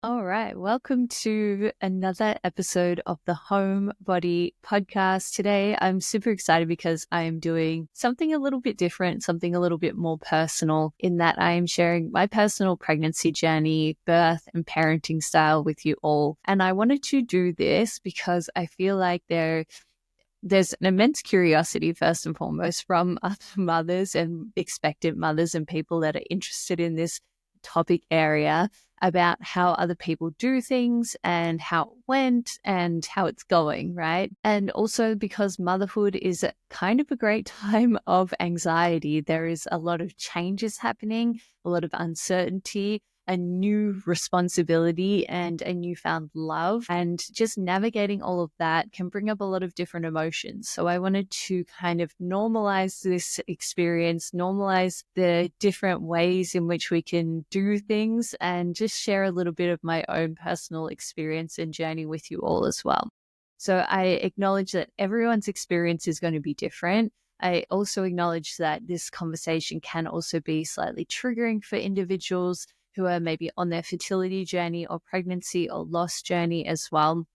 All right. Welcome to another episode of the Homebody Podcast. Today, I'm super excited because I am doing something a little bit different, something a little bit more personal, in that I am sharing my personal pregnancy journey, birth, and parenting style with you all. And I wanted to do this because I feel like there's an immense curiosity, first and foremost, from other mothers and expectant mothers and people that are interested in this topic area about how other people do things and how it went and how it's going, right? And also because motherhood is kind of a great time of anxiety. There is a lot of changes happening, a lot of uncertainty, a new responsibility and a newfound love. And just navigating all of that can bring up a lot of different emotions. So I wanted to kind of normalize this experience, normalize the different ways in which we can do things, and just share a little bit of my own personal experience and journey with you all as well. So I acknowledge that everyone's experience is going to be different. I also acknowledge that this conversation can also be slightly triggering for individuals who are maybe on their fertility journey or pregnancy or loss journey as well.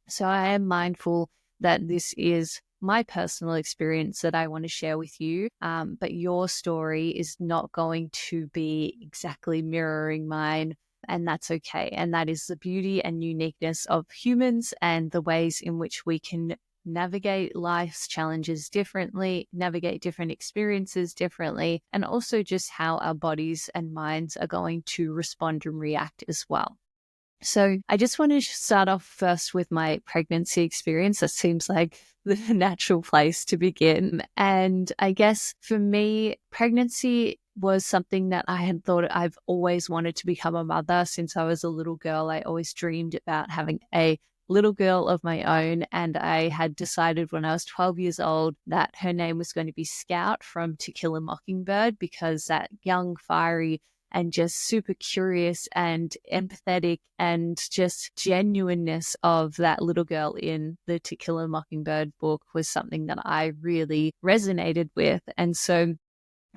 So I am mindful that this is my personal experience that I want to share with you, but your story is not going to be exactly mirroring mine, and that's okay. And that is the beauty and uniqueness of humans and the ways in which we can navigate life's challenges differently, navigate different experiences differently, and also just how our bodies and minds are going to respond and react as well. So I just want to start off first with my pregnancy experience. That seems like the natural place to begin. And I guess for me, pregnancy was something that I had thought I've always wanted to become a mother since I was a little girl. I always dreamed about having a little girl of my own, and I had decided when I was 12 years old that her name was going to be Scout from To Kill a Mockingbird, because that young, fiery, and just super curious and empathetic and just genuineness of that little girl in the To Kill a Mockingbird book was something that I really resonated with. And so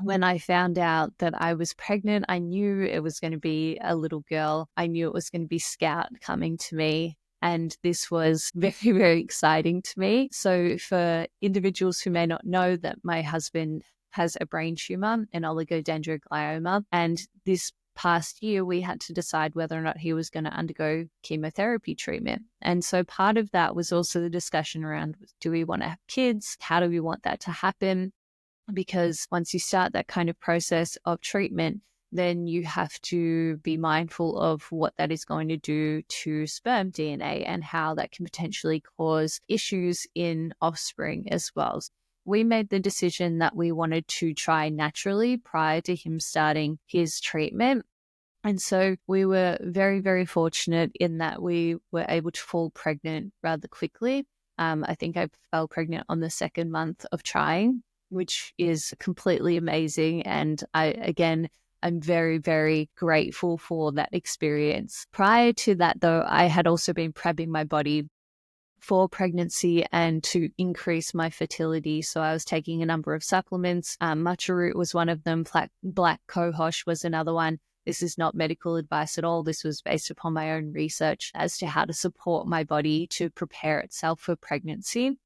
when I found out that I was pregnant, I knew it was going to be a little girl. I knew it was going to be Scout coming to me. And this was very, very exciting to me. So for individuals who may not know, that my husband has a brain tumor, an oligodendroglioma. And this past year, we had to decide whether or not he was going to undergo chemotherapy treatment. And so part of that was also the discussion around, do we want to have kids? How do we want that to happen? Because once you start that kind of process of treatment, then you have to be mindful of what that is going to do to sperm DNA and how that can potentially cause issues in offspring as well. We made the decision that we wanted to try naturally prior to him starting his treatment. And so we were very, very fortunate in that we were able to fall pregnant rather quickly. I think I fell pregnant on the second month of trying, which is completely amazing. And I'm very, very grateful for that experience. Prior to that, though, I had also been prepping my body for pregnancy and to increase my fertility. So I was taking a number of supplements. Matcha root was one of them. Black cohosh was another one. This is not medical advice at all. This was based upon my own research as to how to support my body to prepare itself for pregnancy.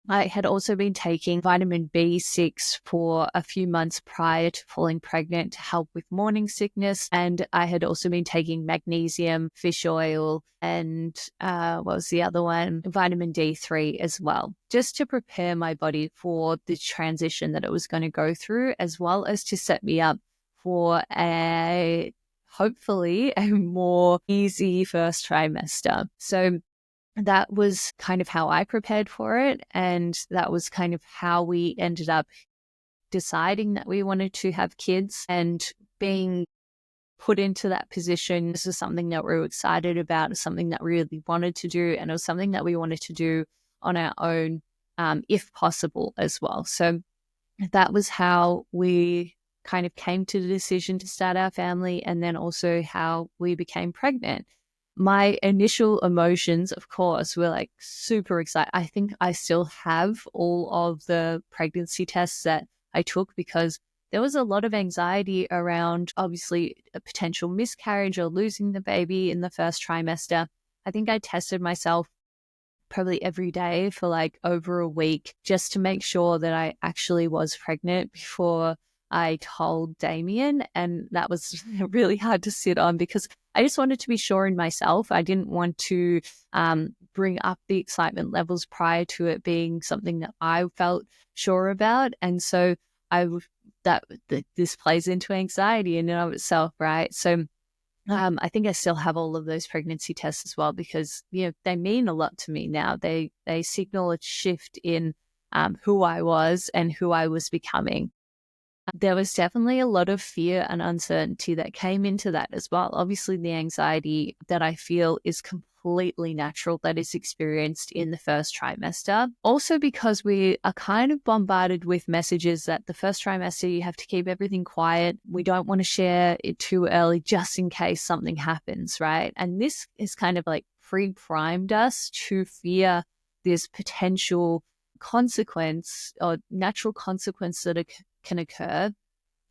I had also been taking vitamin B6 for a few months prior to falling pregnant to help with morning sickness. And I had also been taking magnesium, fish oil, and what was the other one? Vitamin D3 as well, just to prepare my body for the transition that it was going to go through, as well as to set me up for hopefully a more easy first trimester. So that was kind of how I prepared for it. And that was kind of how we ended up deciding that we wanted to have kids and being put into that position. This is something that we were excited about. It's something that we really wanted to do. And it was something that we wanted to do on our own, if possible as well. So that was how we kind of came to the decision to start our family, and then also how we became pregnant. My initial emotions, of course, were like super excited. I think I still have all of the pregnancy tests that I took because there was a lot of anxiety around obviously a potential miscarriage or losing the baby in the first trimester. I think I tested myself probably every day for like over a week just to make sure that I actually was pregnant before I told Damien. And that was really hard to sit on because I just wanted to be sure in myself. I didn't want to bring up the excitement levels prior to it being something that I felt sure about. And so this plays into anxiety in and of itself, right? So I think I still have all of those pregnancy tests as well because, they mean a lot to me now. They signal a shift in who I was and who I was becoming. There was definitely a lot of fear and uncertainty that came into that as well. Obviously, the anxiety that I feel is completely natural, that is experienced in the first trimester. Also, because we are kind of bombarded with messages that the first trimester, you have to keep everything quiet. We don't want to share it too early just in case something happens, right? And this is kind of like pre-primed us to fear this potential consequence or natural consequence that can occur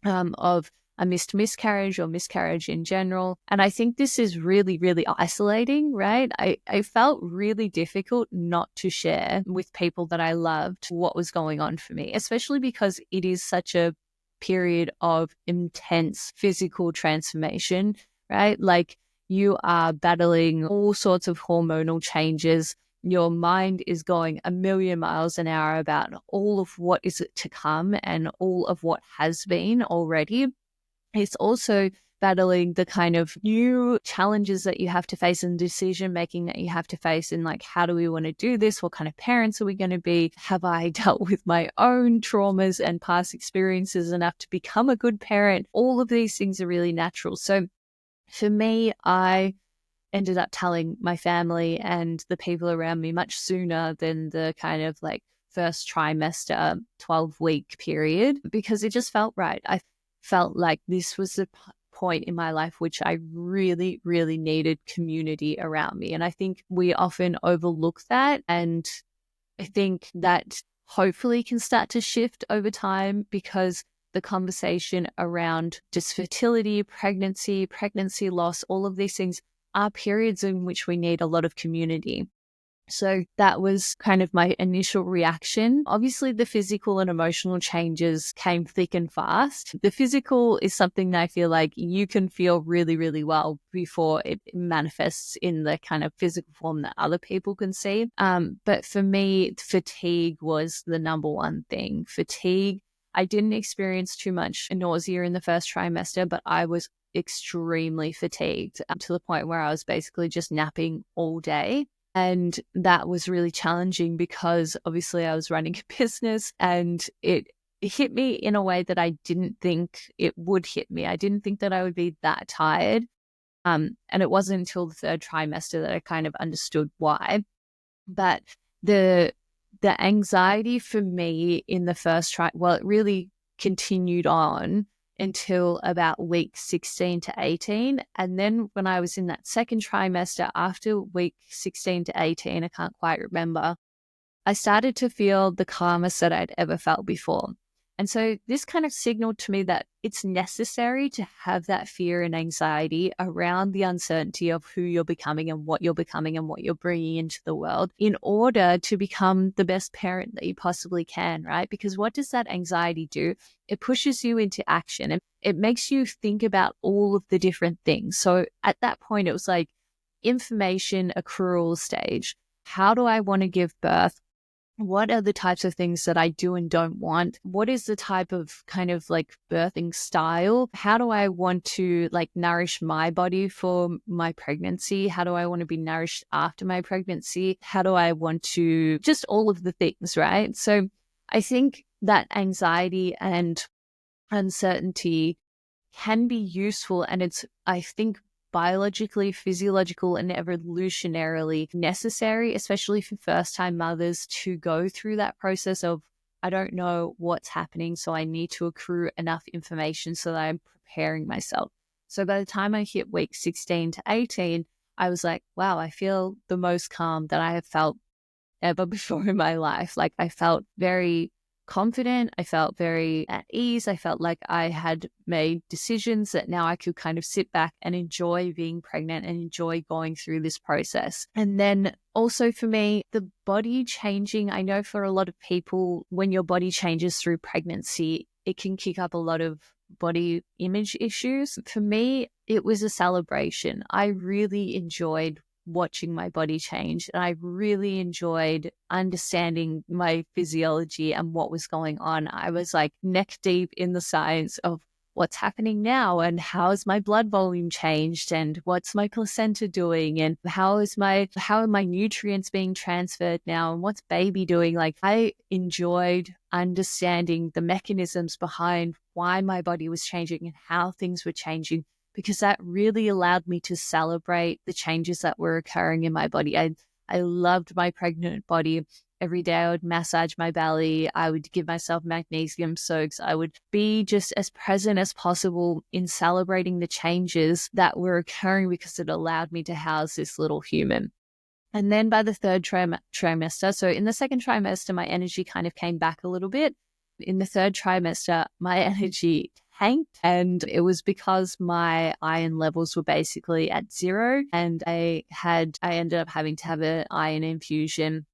of a missed miscarriage or miscarriage in general. And I think this is really, really isolating, right? I felt really difficult not to share with people that I loved what was going on for me, especially because it is such a period of intense physical transformation, right? Like you are battling all sorts of hormonal changes. Your mind is going a million miles an hour about all of what is to come and all of what has been already. It's also battling the kind of new challenges that you have to face and decision making that you have to face in like, how do we want to do this? What kind of parents are we going to be? Have I dealt with my own traumas and past experiences enough to become a good parent? All of these things are really natural. So for me, I ended up telling my family and the people around me much sooner than the kind of like first trimester 12-week period because it just felt right. I felt like this was the point in my life which I really, really needed community around me. And I think we often overlook that. And I think that hopefully can start to shift over time because the conversation around just fertility, pregnancy loss, all of these things are periods in which we need a lot of community. So that was kind of my initial reaction. Obviously, the physical and emotional changes came thick and fast. The physical is something that I feel like you can feel really, really well before it manifests in the kind of physical form that other people can see. But for me, fatigue was the number one thing. Fatigue. I didn't experience too much nausea in the first trimester, but I was extremely fatigued to the point where I was basically just napping all day. And that was really challenging because obviously I was running a business and it hit me in a way that I didn't think it would hit me. I didn't think that I would be that tired. And it wasn't until the third trimester that I kind of understood why. But the anxiety for me in the first it really continued on until about week 16 to 18. And then when I was in that second trimester, after week 16 to 18, I can't quite remember, I started to feel the calmest that I'd ever felt before. And so this kind of signaled to me that it's necessary to have that fear and anxiety around the uncertainty of who you're becoming and what you're bringing into the world in order to become the best parent that you possibly can, right? Because what does that anxiety do? It pushes you into action and it makes you think about all of the different things. So at that point, it was like information accrual stage. How do I want to give birth? What are the types of things that I do and don't want? What is the type of kind of like birthing style? How do I want to like nourish my body for my pregnancy? How do I want to be nourished after my pregnancy? How do I want to just all of the things, right? So I think that anxiety and uncertainty can be useful, and it's, I think, biologically, physiological, and evolutionarily necessary, especially for first-time mothers, to go through that process of, I don't know what's happening, so I need to accrue enough information so that I'm preparing myself. So by the time I hit week 16 to 18, I was like, wow, I feel the most calm that I have felt ever before in my life. Like I felt very confident. I felt very at ease. I felt like I had made decisions that now I could kind of sit back and enjoy being pregnant and enjoy going through this process. And then also for me, the body changing, I know for a lot of people, when your body changes through pregnancy, it can kick up a lot of body image issues. For me, it was a celebration. I really enjoyed watching my body change, and I really enjoyed understanding my physiology and what was going on. I was like neck deep in the science of what's happening now and how has my blood volume changed and what's my placenta doing and how are my nutrients being transferred now and what's baby doing. Like, I enjoyed understanding the mechanisms behind why my body was changing and how things were changing, because that really allowed me to celebrate the changes that were occurring in my body. I loved my pregnant body. Every day I would massage my belly. I would give myself magnesium soaks. I would be just as present as possible in celebrating the changes that were occurring, because it allowed me to house this little human. And then by the third trimester, so in the second trimester, my energy kind of came back a little bit. In the third trimester, my energy tanked, and it was because my iron levels were basically at zero, and I ended up having to have an iron infusion.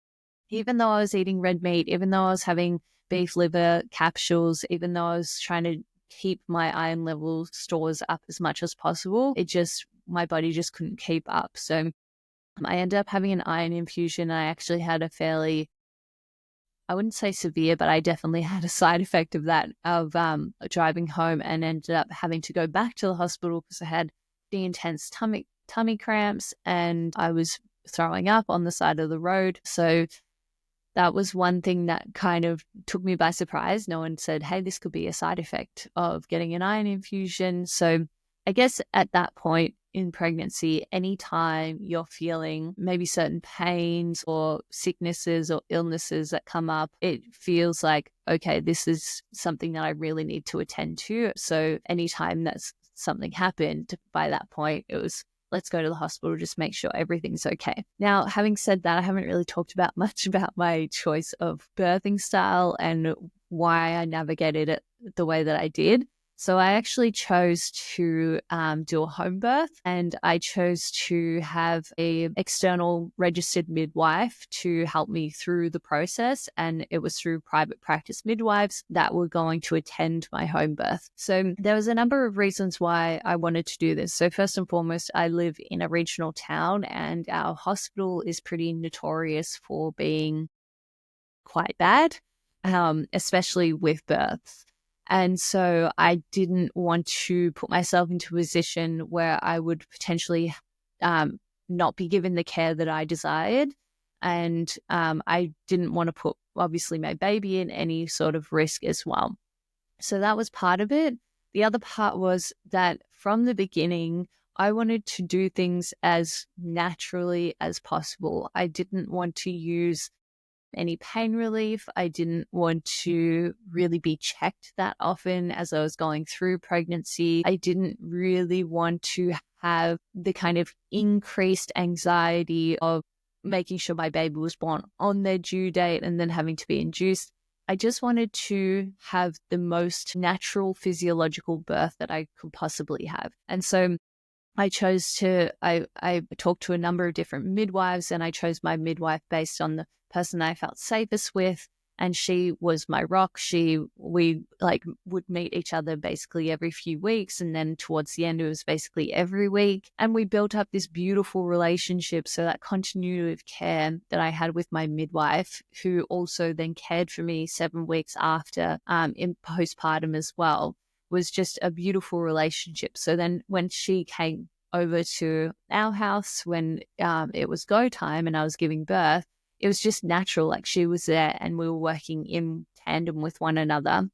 Even though I was eating red meat, even though I was having beef liver capsules, even though I was trying to keep my iron level stores up as much as possible, my body just couldn't keep up. So I ended up having an iron infusion. I actually had a fairly, I wouldn't say severe, but I definitely had a side effect of that, of driving home, and ended up having to go back to the hospital because I had the intense tummy cramps and I was throwing up on the side of the road. So that was one thing that kind of took me by surprise. No one said, hey, this could be a side effect of getting an iron infusion. So I guess at that point in pregnancy, anytime you're feeling maybe certain pains or sicknesses or illnesses that come up, it feels like, okay, this is something that I really need to attend to. So anytime that's something happened, by that point, it was, let's go to the hospital, just make sure everything's okay. Now, having said that, I haven't really talked much about my choice of birthing style and why I navigated it the way that I did. So I actually chose to do a home birth, and I chose to have an external registered midwife to help me through the process. And it was through private practice midwives that were going to attend my home birth. So there was a number of reasons why I wanted to do this. So first and foremost, I live in a regional town, and our hospital is pretty notorious for being quite bad, especially with births. And so I didn't want to put myself into a position where I would potentially not be given the care that I desired. And I didn't want to put, obviously, my baby in any sort of risk as well. So that was part of it. The other part was that from the beginning, I wanted to do things as naturally as possible. I didn't want to use any pain relief. I didn't want to really be checked that often as I was going through pregnancy. I didn't really want to have the kind of increased anxiety of making sure my baby was born on their due date and then having to be induced. I just wanted to have the most natural physiological birth that I could possibly have. And so I talked to a number of different midwives, and I chose my midwife based on the person I felt safest with. And she was my rock. We would meet each other basically every few weeks. And then towards the end, it was basically every week. And we built up this beautiful relationship. So that continuity of care that I had with my midwife, who also then cared for me 7 weeks after in postpartum as well, was just a beautiful relationship. So then when she came over to our house, when it was go time and I was giving birth, it was just natural. Like, she was there and we were working in tandem with one another.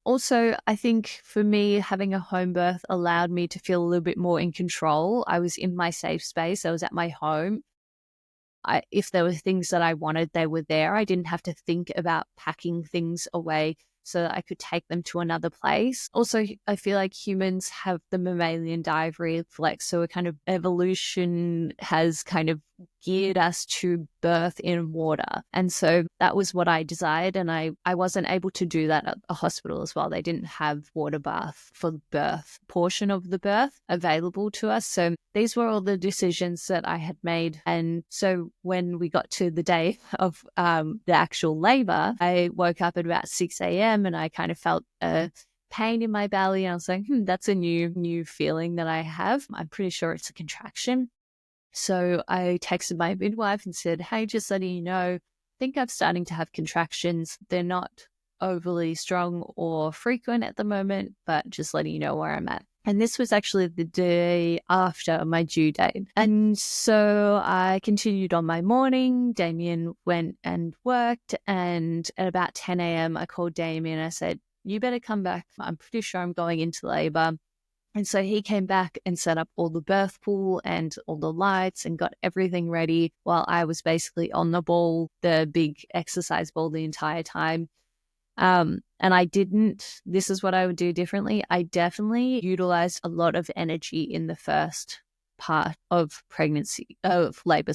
Also, I think for me, having a home birth allowed me to feel a little bit more in control. I was in my safe space. I was at my home. If there were things that I wanted, they were there. I didn't have to think about packing things away so that I could take them to another place. Also, I feel like humans have the mammalian dive reflex. So a kind of evolution has kind of geared us to birth in water. And so that was what I desired. And I wasn't able to do that at a hospital as well. They didn't have water bath for the birth portion of the birth available to us. So these were all the decisions that I had made. And so when we got to the day of the actual labor, I woke up at about 6 a.m. and I kind of felt a pain in my belly. And I was like, that's a new feeling that I have. I'm pretty sure it's a contraction. So I texted my midwife and said, hey, just letting you know, I think I'm starting to have contractions. They're not overly strong or frequent at the moment, but just letting you know where I'm at. And this was actually the day after my due date. And so I continued on my morning. Damien went and worked. And at about 10 a.m., I called Damien and I said, you better come back. I'm pretty sure I'm going into labor. And so he came back and set up all the birth pool and all the lights and got everything ready while I was basically on the ball, the big exercise ball, the entire time. And this is what I would do differently. I definitely utilized a lot of energy in the first part of labor,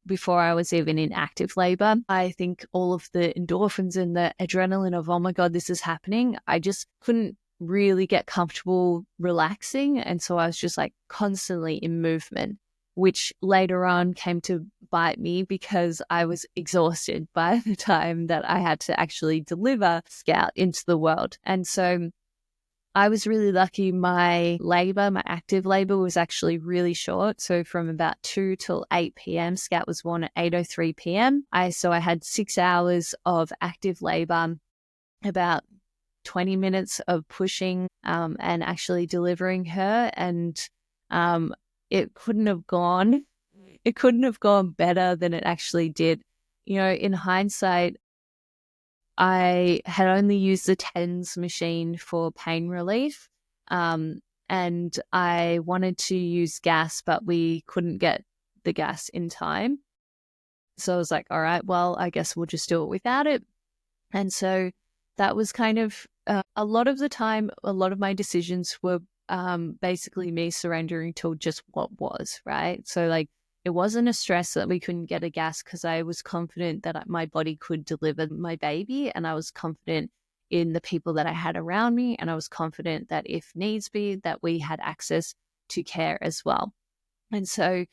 before I was even in active labor. I think all of the endorphins and the adrenaline of, oh my God, this is happening. I just couldn't really get comfortable relaxing. And so I was just like constantly in movement, which later on came to bite me because I was exhausted by the time that I had to actually deliver Scout into the world. And so I was really lucky. My active labor was actually really short. So from about 2 till 8 p.m., Scout was born at 8:03 p.m. So I had 6 hours of active labor, about 20 minutes of pushing and actually delivering her. And it couldn't have gone better than it actually did. In hindsight, I had only used the TENS machine for pain relief. And I wanted to use gas, but we couldn't get the gas in time. So I was like, all right, well, I guess we'll just do it without it. And so that was kind of a lot of the time, a lot of my decisions were basically me surrendering to just what was, right? So like, it wasn't a stress that we couldn't get a gas because I was confident that my body could deliver my baby, and I was confident in the people that I had around me, and I was confident that if needs be, that we had access to care as well. And so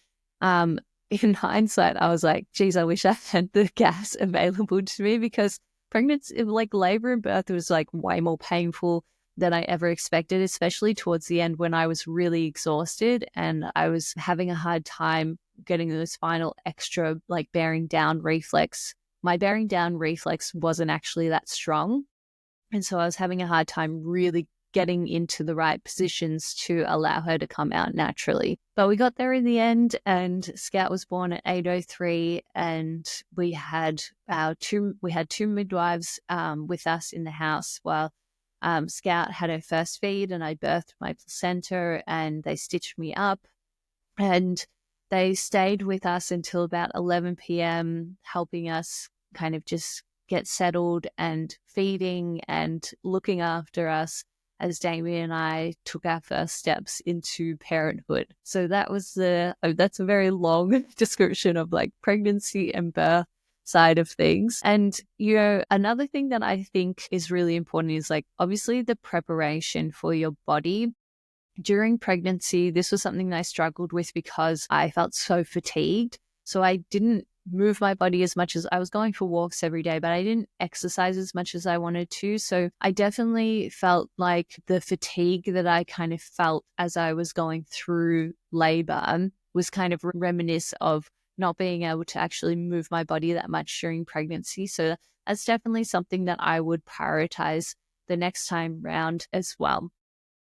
in hindsight, I was like, geez, I wish I had the gas available to me, because pregnancy, like labor and birth, was like way more painful than I ever expected, especially towards the end when I was really exhausted and I was having a hard time getting those final extra like bearing down reflex. My bearing down reflex wasn't actually that strong. And so I was having a hard time really getting into the right positions to allow her to come out naturally. But we got there in the end, and Scout was born at 8:03, and we had two midwives with us in the house while Scout had her first feed, and I birthed my placenta, and they stitched me up, and they stayed with us until about 11 p.m, helping us kind of just get settled and feeding and looking after us as Damien and I took our first steps into parenthood. So that's a very long description of like pregnancy and birth side of things. And, another thing that I think is really important is like, obviously the preparation for your body. During pregnancy, this was something that I struggled with because I felt so fatigued. So I didn't move my body as much as I was going for walks every day, but I didn't exercise as much as I wanted to. So I definitely felt like the fatigue that I kind of felt as I was going through labor was kind of reminiscent of not being able to actually move my body that much during pregnancy. So that's definitely something that I would prioritize the next time round as well.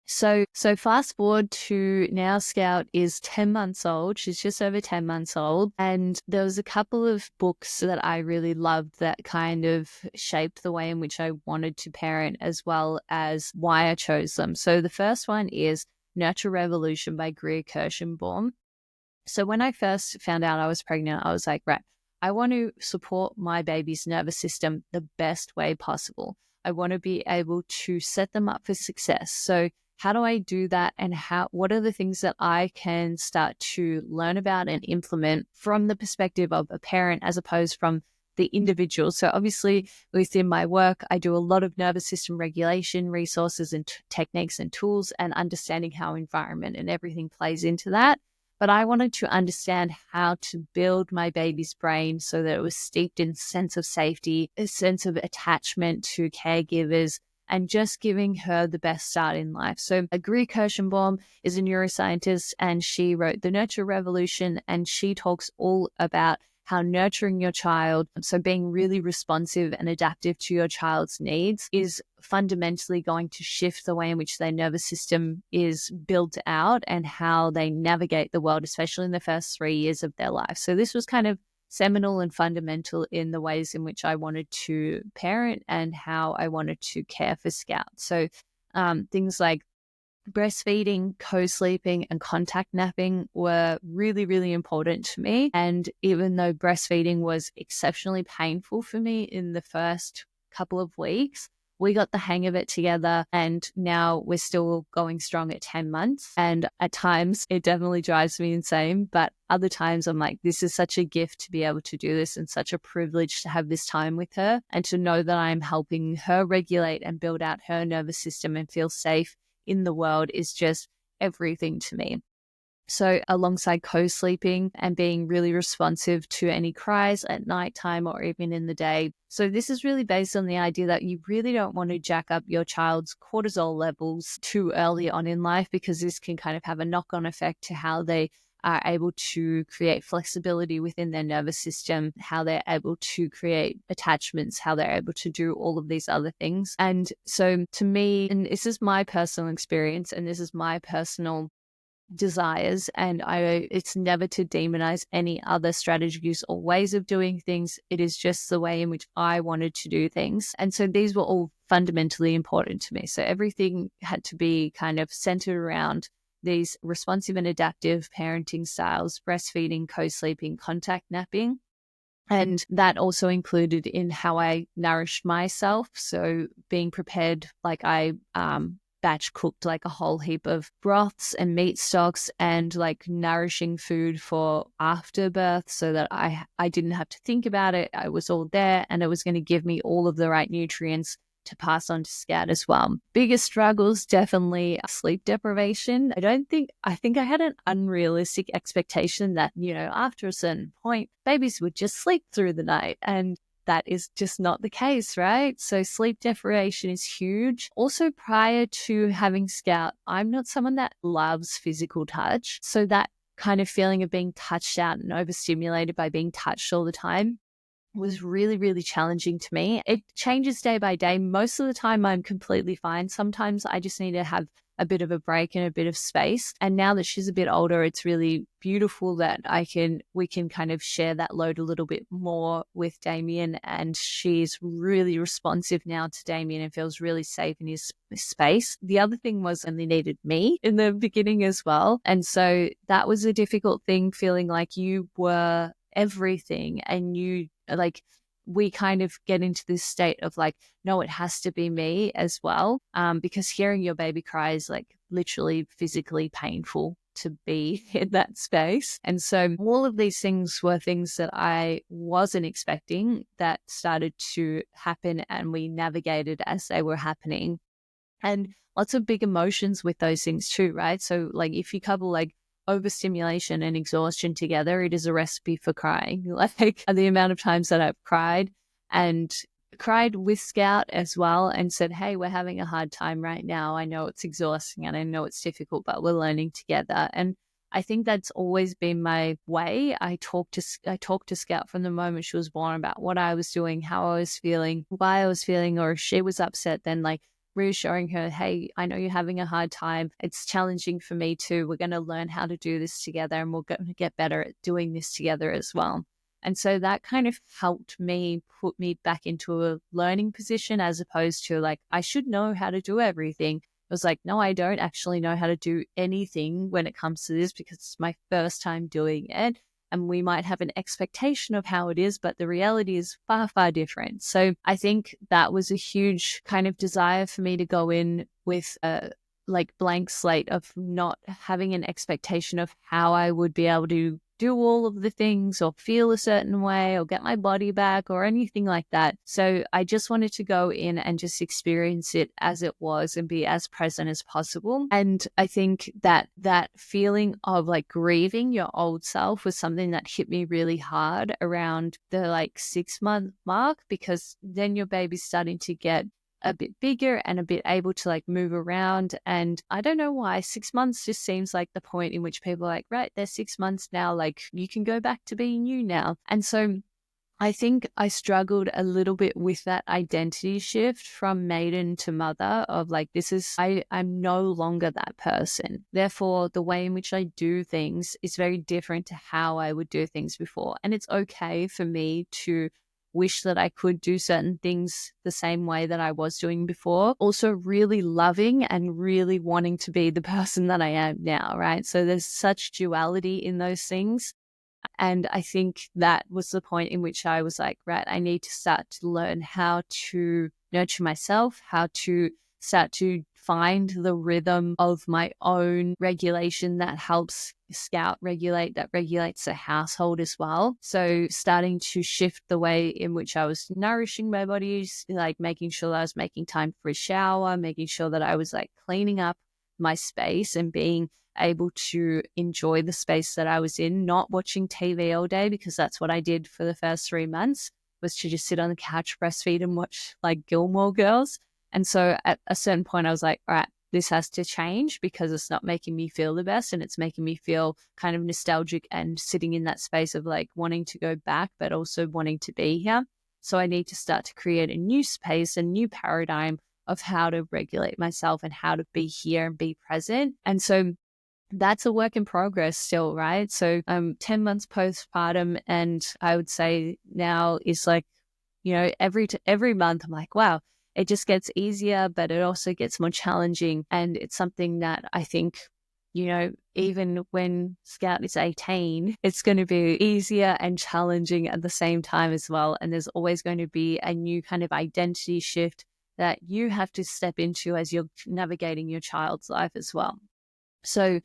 So fast forward to now, Scout is 10 months old. She's just over 10 months old. And there was a couple of books that I really loved that kind of shaped the way in which I wanted to parent, as well as why I chose them. So the first one is Nurture Revolution by Greer Kirshenbaum. So when I first found out I was pregnant, I was like, right, I want to support my baby's nervous system the best way possible. I want to be able to set them up for success. So how do I do that? And what are the things that I can start to learn about and implement from the perspective of a parent as opposed from the individual? So obviously within my work, I do a lot of nervous system regulation resources and techniques and tools, and understanding how environment and everything plays into that. But I wanted to understand how to build my baby's brain so that it was steeped in sense of safety, a sense of attachment to caregivers, and just giving her the best start in life. So Agri Kirschenbaum is a neuroscientist, and she wrote The Nurture Revolution, and she talks all about how nurturing your child, so being really responsive and adaptive to your child's needs, is fundamentally going to shift the way in which their nervous system is built out and how they navigate the world, especially in the first 3 years of their life. So this was kind of seminal and fundamental in the ways in which I wanted to parent and how I wanted to care for Scout. So things like breastfeeding, co-sleeping, and contact napping were really, really important to me. And even though breastfeeding was exceptionally painful for me in the first couple of weeks, we got the hang of it together, and now we're still going strong at 10 months. And at times it definitely drives me insane, but other times I'm like, this is such a gift to be able to do this, and such a privilege to have this time with her, and to know that I'm helping her regulate and build out her nervous system and feel safe in the world is just everything to me. So alongside co-sleeping and being really responsive to any cries at nighttime or even in the day. So this is really based on the idea that you really don't want to jack up your child's cortisol levels too early on in life, because this can kind of have a knock-on effect to how they are able to create flexibility within their nervous system, how they're able to create attachments, how they're able to do all of these other things. And so to me, and this is my personal experience and this is my personal desires, and it's never to demonize any other strategies or ways of doing things. It is just the way in which I wanted to do things. And so these were all fundamentally important to me. So everything had to be kind of centered around these responsive and adaptive parenting styles: breastfeeding, co-sleeping, contact napping. And that also included in how I nourished myself. So being prepared, like I batch cooked like a whole heap of broths and meat stocks and like nourishing food for after birth, so that I didn't have to think about it. I was all there, and it was going to give me all of the right nutrients to pass on to Scout as well. Biggest struggles, definitely sleep deprivation. I think I had an unrealistic expectation that, after a certain point, babies would just sleep through the night. And that is just not the case, right? So sleep deprivation is huge. Also, prior to having Scout, I'm not someone that loves physical touch. So that kind of feeling of being touched out and overstimulated by being touched all the time was really, really challenging to me. It changes day by day. Most of the time I'm completely fine. Sometimes I just need to have a bit of a break and a bit of space. And now that she's a bit older, it's really beautiful that we can kind of share that load a little bit more with Damien. And she's really responsive now to Damien and feels really safe in his space. The other thing was only needed me in the beginning as well. And so that was a difficult thing, feeling like you were everything, and we kind of get into this state of like, no, it has to be me as well, because hearing your baby cry is like literally physically painful to be in that space. And so all of these things were things that I wasn't expecting that started to happen, and we navigated as they were happening. And lots of big emotions with those things too, right? So like if you couple like overstimulation and exhaustion together, it is a recipe for crying. Like the amount of times that I've cried with Scout as well, and said, hey, we're having a hard time right now. I know it's exhausting and I know it's difficult, but we're learning together. And I think that's always been my way. I talked to Scout from the moment she was born about what I was doing, how I was feeling, why I was feeling, or if she was upset, then like reassuring her, hey, I know you're having a hard time. It's challenging for me too. We're going to learn how to do this together, and we're going to get better at doing this together as well. And so that kind of helped me put me back into a learning position, as opposed to like, I should know how to do everything. It was like, no, I don't actually know how to do anything when it comes to this, because it's my first time doing it. And we might have an expectation of how it is, but the reality is far, far different. So I think that was a huge kind of desire for me to go in with like blank slate of not having an expectation of how I would be able to do all of the things or feel a certain way or get my body back or anything like that. So I just wanted to go in and just experience it as it was and be as present as possible. And I think that that feeling of like grieving your old self was something that hit me really hard around the like 6-month mark, because then your baby's starting to get a bit bigger and a bit able to like move around. And I don't know why 6 months just seems like the point in which people are like, right, they're 6 months now, like you can go back to being you now. And so I think I struggled a little bit with that identity shift from maiden to mother of like, I'm no longer that person. Therefore, the way in which I do things is very different to how I would do things before. And it's okay for me to wish that I could do certain things the same way that I was doing before. Also really loving and really wanting to be the person that I am now, right? So there's such duality in those things. And I think that was the point in which I was like, right, I need to start to learn how to nurture myself, how to start to find the rhythm of my own regulation that helps Scout regulate, that regulates the household as well. So starting to shift the way in which I was nourishing my body, like making sure that I was making time for a shower, making sure that I was like cleaning up my space and being able to enjoy the space that I was in, not watching TV all day, because that's what I did for the first 3 months, was to just sit on the couch, breastfeed and watch like Gilmore Girls. And so at a certain point I was like, all right, this has to change because it's not making me feel the best and it's making me feel kind of nostalgic and sitting in that space of like wanting to go back, but also wanting to be here. So I need to start to create a new space, a new paradigm of how to regulate myself and how to be here and be present. And so that's a work in progress still, right? So 10 months postpartum, and I would say now is like, every month I'm like, wow, it just gets easier, but it also gets more challenging. And it's something that I think, even when Scout is 18, it's going to be easier and challenging at the same time as well. And there's always going to be a new kind of identity shift that you have to step into as you're navigating your child's life as well. So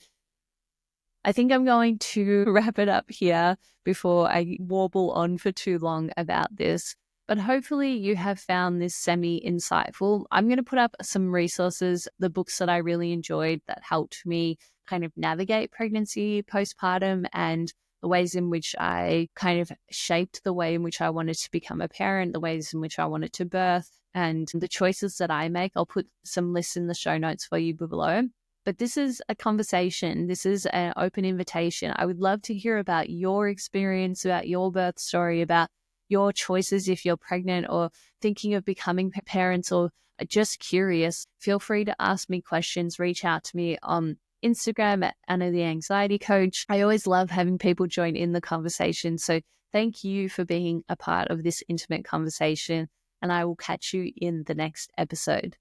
I think I'm going to wrap it up here before I warble on for too long about this. But hopefully you have found this semi-insightful. I'm going to put up some resources, the books that I really enjoyed that helped me kind of navigate pregnancy, postpartum, and the ways in which I kind of shaped the way in which I wanted to become a parent, the ways in which I wanted to birth, and the choices that I make. I'll put some lists in the show notes for you below. But this is a conversation. This is an open invitation. I would love to hear about your experience, about your birth story, about your choices if you're pregnant or thinking of becoming parents or just curious. Feel free to ask me questions. Reach out to me on Instagram at Anna the Anxiety Coach. I always love having people join in the conversation. So thank you for being a part of this intimate conversation, and I will catch you in the next episode.